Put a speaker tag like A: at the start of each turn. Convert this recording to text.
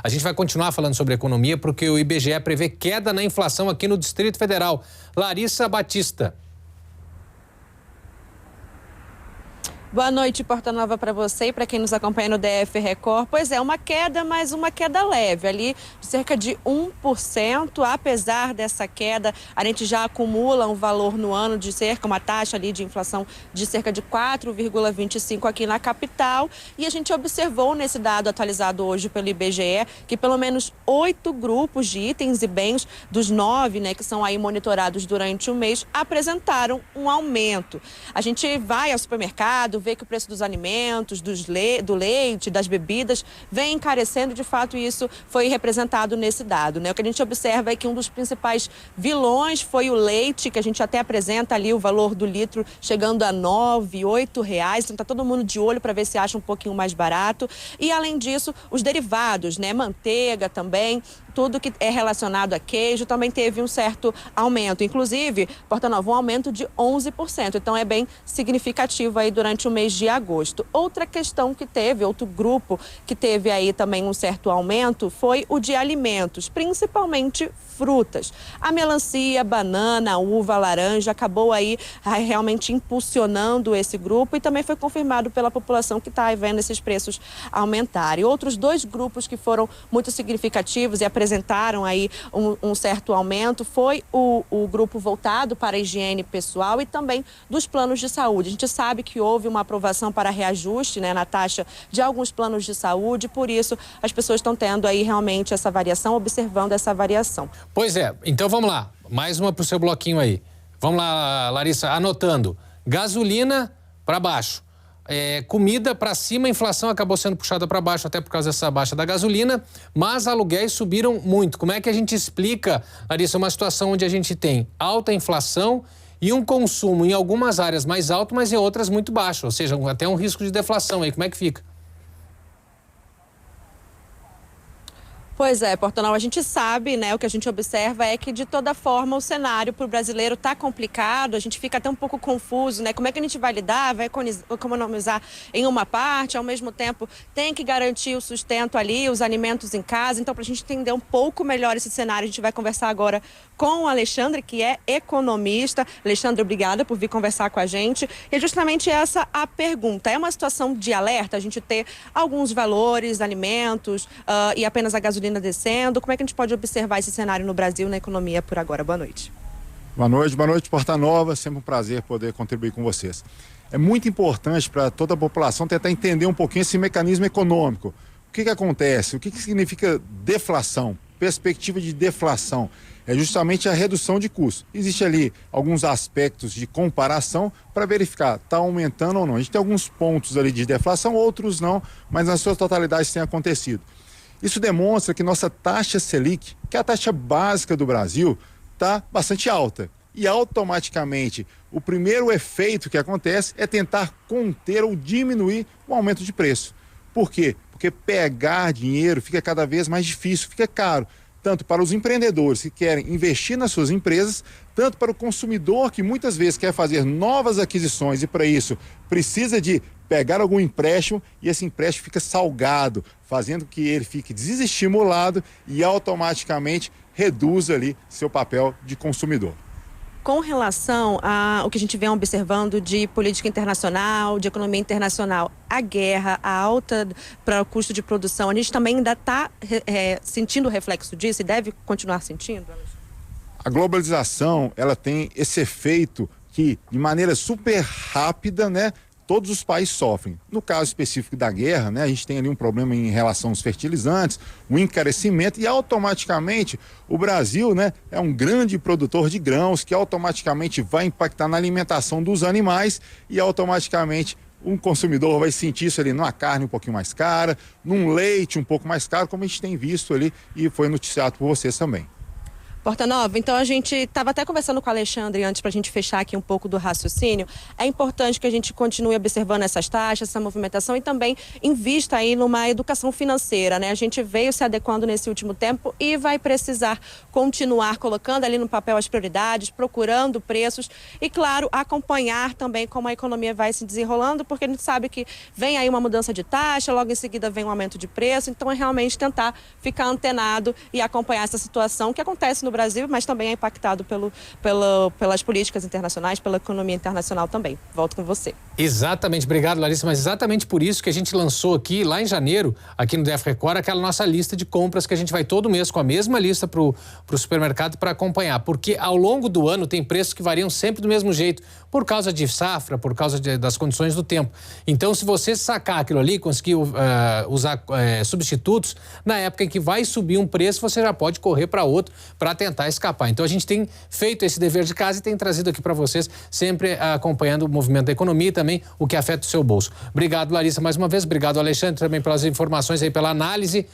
A: A gente vai continuar falando sobre economia porque o IBGE prevê queda na inflação aqui no Distrito Federal. Larissa Batista.
B: Boa noite, Porta Nova, para você e para quem nos acompanha no DF Record. Pois é, uma queda, mas uma queda leve, ali de cerca de 1%. Apesar dessa queda, a gente já acumula um valor no ano de uma taxa ali de inflação de cerca de 4,25% aqui na capital. E a gente observou nesse dado atualizado hoje pelo IBGE que pelo menos 8 grupos de itens e bens dos 9, né, que são aí monitorados durante o mês, apresentaram um aumento. A gente vai ao supermercado, vê que o preço dos alimentos, do leite, das bebidas vem encarecendo. De fato, isso foi representado nesse dado, né? O que a gente observa é que um dos principais vilões foi o leite, que a gente até apresenta ali o valor do litro chegando a R$ 9, R$ 8. Então tá todo mundo de olho para ver se acha um pouquinho mais barato. E além disso, os derivados, né? Manteiga também, tudo que é relacionado a queijo também teve um certo aumento. Inclusive, Porta Nova, um aumento de 11%. Então é bem significativo aí durante o mês de agosto. Outra questão que teve, outro grupo que teve aí também um certo aumento foi o de alimentos, principalmente frutas. A melancia, banana, uva, laranja acabou aí realmente impulsionando esse grupo e também foi confirmado pela população que está vendo esses preços aumentarem. Outros 2 grupos que foram muito significativos e apresentaram aí um certo aumento foi o grupo voltado para a higiene pessoal e também dos planos de saúde. A gente sabe que houve uma aprovação para reajuste, né, na taxa de alguns planos de saúde, por isso as pessoas estão tendo aí realmente essa variação, observando essa variação.
A: Pois é, então vamos lá, mais uma para o seu bloquinho aí. Vamos lá, Larissa, anotando. Gasolina para baixo. Comida para cima, a inflação acabou sendo puxada para baixo até por causa dessa baixa da gasolina, mas aluguéis subiram muito. Como é que a gente explica, Larissa, uma situação onde a gente tem alta inflação e um consumo em algumas áreas mais alto, mas em outras muito baixo, ou seja, até um risco de deflação aí, como é que fica?
B: Pois é, Portanal, a gente sabe, né, o que a gente observa é que, de toda forma, o cenário para o brasileiro está complicado, a gente fica até um pouco confuso, né, como é que a gente vai lidar, vai economizar em uma parte, ao mesmo tempo tem que garantir o sustento ali, os alimentos em casa. Então, para a gente entender um pouco melhor esse cenário, a gente vai conversar agora com o Alexandre, que é economista. Alexandre, obrigada por vir conversar com a gente. E é justamente essa a pergunta. É uma situação de alerta a gente ter alguns valores, alimentos e apenas a gasolina descendo? Como é que a gente pode observar esse cenário no Brasil, na economia por agora? Boa noite.
C: Boa noite, Porta Nova. Sempre um prazer poder contribuir com vocês. É muito importante para toda a população tentar entender um pouquinho esse mecanismo econômico. O que acontece? O que significa deflação? Perspectiva de deflação é justamente a redução de custos. Existe ali alguns aspectos de comparação para verificar, está aumentando ou não. A gente tem alguns pontos ali de deflação, outros não, mas na sua totalidade isso tem acontecido. Isso demonstra que nossa taxa Selic, que é a taxa básica do Brasil, está bastante alta. E automaticamente, o primeiro efeito que acontece é tentar conter ou diminuir o aumento de preço. Por quê? Porque pegar dinheiro fica cada vez mais difícil, fica caro. Tanto para os empreendedores que querem investir nas suas empresas, tanto para o consumidor que muitas vezes quer fazer novas aquisições e para isso precisa de pegar algum empréstimo e esse empréstimo fica salgado, fazendo que ele fique desestimulado e automaticamente reduz ali seu papel de consumidor.
B: Com relação ao que a gente vem observando de política internacional, de economia internacional, a guerra, a alta para o custo de produção, a gente também ainda está sentindo o reflexo disso e deve continuar sentindo?
C: A globalização, ela tem esse efeito que, de maneira super rápida, né, todos os países sofrem. No caso específico da guerra, né, a gente tem ali um problema em relação aos fertilizantes, um encarecimento e automaticamente o Brasil, né, é um grande produtor de grãos que automaticamente vai impactar na alimentação dos animais e automaticamente um consumidor vai sentir isso ali numa carne um pouquinho mais cara, num leite um pouco mais caro, como a gente tem visto ali e foi noticiado por vocês também.
B: Portanova, então a gente estava até conversando com o Alexandre antes para a gente fechar aqui um pouco do raciocínio. É importante que a gente continue observando essas taxas, essa movimentação e também invista aí numa educação financeira, né? A gente veio se adequando nesse último tempo e vai precisar continuar colocando ali no papel as prioridades, procurando preços e, claro, acompanhar também como a economia vai se desenrolando, porque a gente sabe que vem aí uma mudança de taxa, logo em seguida vem um aumento de preço, então é realmente tentar ficar antenado e acompanhar essa situação que acontece no Brasil, mas também é impactado pelas políticas internacionais, pela economia internacional também. Volto com você.
A: Exatamente, obrigado, Larissa, mas exatamente por isso que a gente lançou aqui, lá em janeiro, aqui no DF Record, aquela nossa lista de compras que a gente vai todo mês com a mesma lista pro supermercado para acompanhar, porque ao longo do ano tem preços que variam sempre do mesmo jeito, por causa de safra, por causa das condições do tempo. Então, se você sacar aquilo ali, conseguir usar substitutos, na época em que vai subir um preço, você já pode correr para outro para tentar escapar. Então, a gente tem feito esse dever de casa e tem trazido aqui para vocês, sempre acompanhando o movimento da economia e também o que afeta o seu bolso. Obrigado, Larissa, mais uma vez. Obrigado, Alexandre, também pelas informações aí, pela análise.